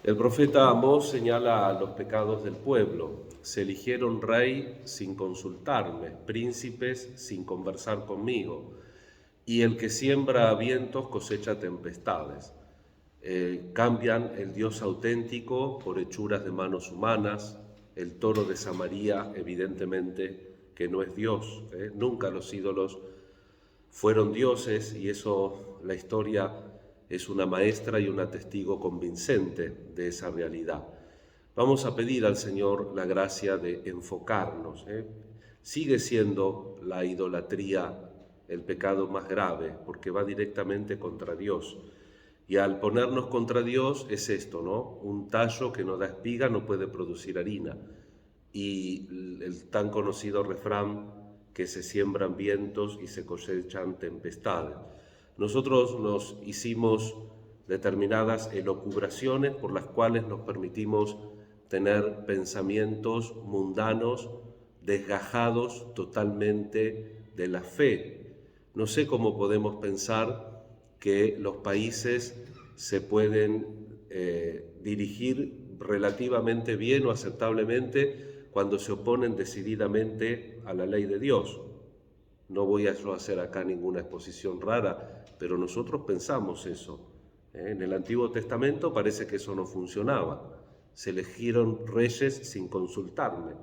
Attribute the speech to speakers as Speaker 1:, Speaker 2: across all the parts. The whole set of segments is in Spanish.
Speaker 1: El profeta Amós señala los pecados del pueblo. Se eligieron rey sin consultarme, príncipes sin conversar conmigo, y el que siembra vientos cosecha tempestades. Cambian el Dios auténtico por hechuras de manos humanas. El toro de Samaria, evidentemente, que no es Dios. Nunca los ídolos fueron dioses, y eso la historia es una maestra y una testigo convincente de esa realidad. Vamos a pedir al Señor la gracia de enfocarnos. Sigue siendo la idolatría el pecado más grave, porque va directamente contra Dios. Y al ponernos contra Dios es esto, ¿no? Un tallo que no da espiga no puede producir harina. Y el tan conocido refrán que se siembran vientos y se cosechan tempestades. Nosotros nos hicimos determinadas elucubraciones por las cuales nos permitimos tener pensamientos mundanos, desgajados totalmente de la fe. No sé cómo podemos pensar que los países se pueden dirigir relativamente bien o aceptablemente cuando se oponen decididamente a la ley de Dios. No voy a hacer acá ninguna exposición rara, pero nosotros pensamos eso. En el Antiguo Testamento parece que eso no funcionaba. Se eligieron reyes sin consultarme.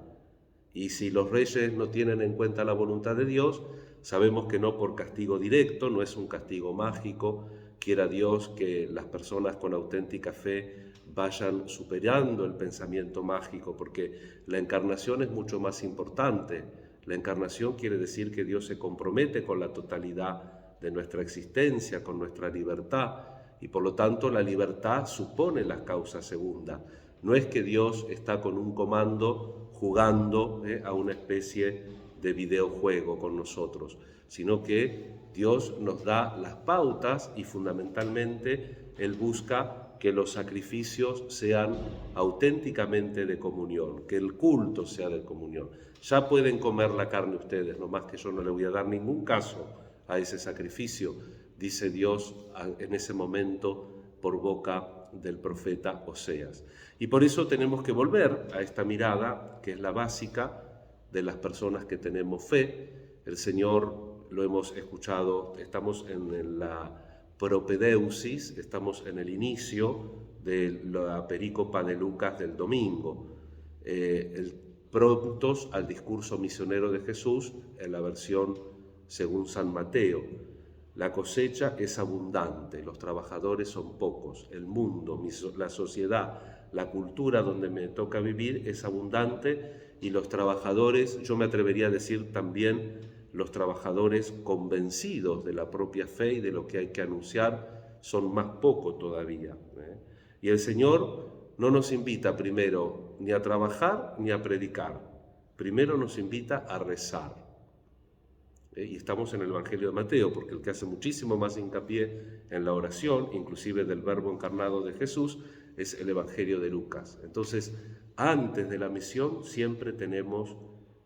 Speaker 1: Y si los reyes no tienen en cuenta la voluntad de Dios, sabemos que no por castigo directo, no es un castigo mágico. Quiera Dios que las personas con auténtica fe vayan superando el pensamiento mágico, porque la encarnación es mucho más importante. La encarnación quiere decir que Dios se compromete con la totalidad de nuestra existencia, con nuestra libertad, y por lo tanto la libertad supone la causa segunda. No es que Dios está con un comando jugando a una especie de videojuego con nosotros, sino que Dios nos da las pautas y fundamentalmente Él busca que los sacrificios sean auténticamente de comunión, que el culto sea de comunión. Ya pueden comer la carne ustedes, no más que yo no le voy a dar ningún caso a ese sacrificio, dice Dios en ese momento por boca del profeta Oseas. Y por eso tenemos que volver a esta mirada, que es la básica de las personas que tenemos fe. El Señor, lo hemos escuchado, estamos en la propedeusis, estamos en el inicio de la perícopa de Lucas del domingo, prontos al discurso misionero de Jesús en la versión según San Mateo. La cosecha es abundante, los trabajadores son pocos, el mundo, la sociedad, la cultura donde me toca vivir es abundante, y los trabajadores, yo me atrevería a decir también los trabajadores convencidos de la propia fe y de lo que hay que anunciar, son más pocos todavía. Y el Señor no nos invita primero ni a trabajar ni a predicar, primero nos invita a rezar. Y estamos en el Evangelio de Mateo, porque el que hace muchísimo más hincapié en la oración, inclusive del Verbo encarnado de Jesús, es el Evangelio de Lucas. Entonces, antes de la misión siempre tenemos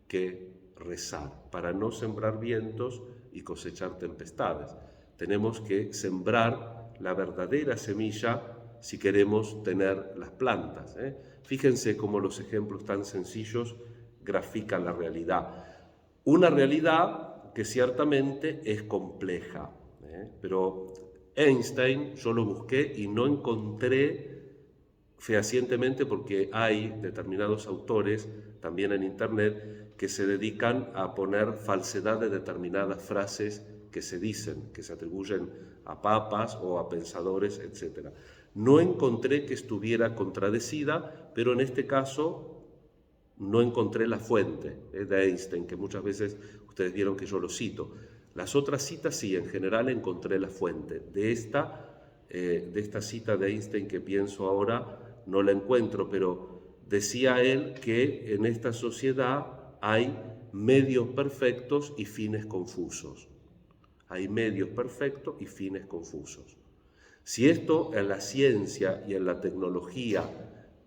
Speaker 1: que rezar para no sembrar vientos y cosechar tempestades. Tenemos que sembrar la verdadera semilla si queremos tener las plantas. Fíjense cómo los ejemplos tan sencillos grafican la realidad. Una realidad que ciertamente es compleja, pero Einstein yo lo busqué y no encontré fehacientemente, porque hay determinados autores también en internet que se dedican a poner falsedad de determinadas frases que se dicen, que se atribuyen a papas o a pensadores, etc. No encontré que estuviera contradecida, pero en este caso no encontré la fuente de Einstein, que muchas veces ustedes vieron que yo lo cito. Las otras citas sí, en general encontré la fuente. De esta cita de Einstein que pienso ahora, no la encuentro, pero decía él que en esta sociedad hay medios perfectos y fines confusos. Hay medios perfectos y fines confusos. Si esto en la ciencia y en la tecnología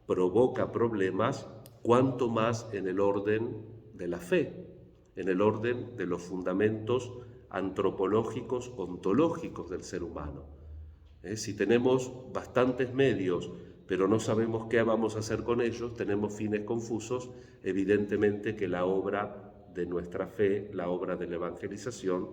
Speaker 1: provoca problemas, cuánto más en el orden de la fe, en el orden de los fundamentos antropológicos, ontológicos del ser humano. Si tenemos bastantes medios pero no sabemos qué vamos a hacer con ellos, tenemos fines confusos, evidentemente que la obra de nuestra fe, la obra de la evangelización,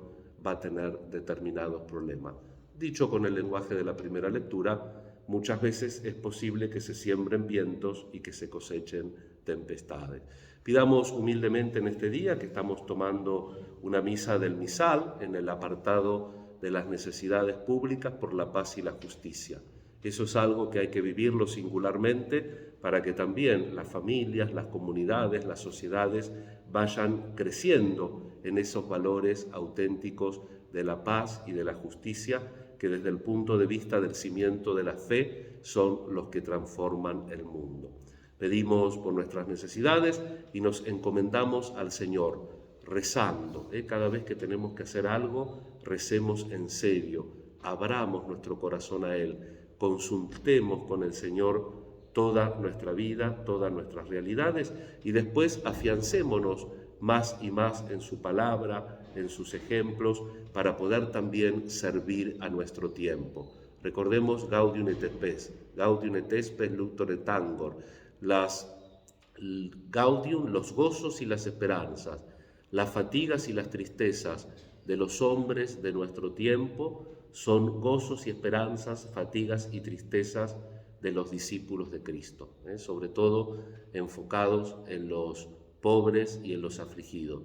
Speaker 1: va a tener determinados problemas. Dicho con el lenguaje de la primera lectura, muchas veces es posible que se siembren vientos y que se cosechen tempestades. Pidamos humildemente en este día, que estamos tomando una misa del misal, en el apartado de las necesidades públicas por la paz y la justicia. Eso es algo que hay que vivirlo singularmente para que también las familias, las comunidades, las sociedades vayan creciendo en esos valores auténticos de la paz y de la justicia, que desde el punto de vista del cimiento de la fe son los que transforman el mundo. Pedimos por nuestras necesidades y nos encomendamos al Señor, rezando. Cada vez que tenemos que hacer algo, recemos en serio, abramos nuestro corazón a Él, consultemos con el Señor toda nuestra vida, todas nuestras realidades, y después afiancémonos más y más en su palabra, en sus ejemplos, para poder también servir a nuestro tiempo. Recordemos Gaudium et Spes Luctore Tangor, Gaudium, los gozos y las esperanzas, las fatigas y las tristezas de los hombres de nuestro tiempo son gozos y esperanzas, fatigas y tristezas de los discípulos de Cristo, sobre todo enfocados en los pobres y en los afligidos.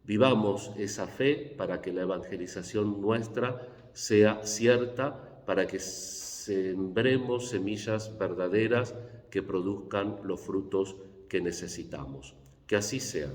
Speaker 1: Vivamos esa fe para que la evangelización nuestra sea cierta, para que sembremos semillas verdaderas que produzcan los frutos que necesitamos. Que así sea.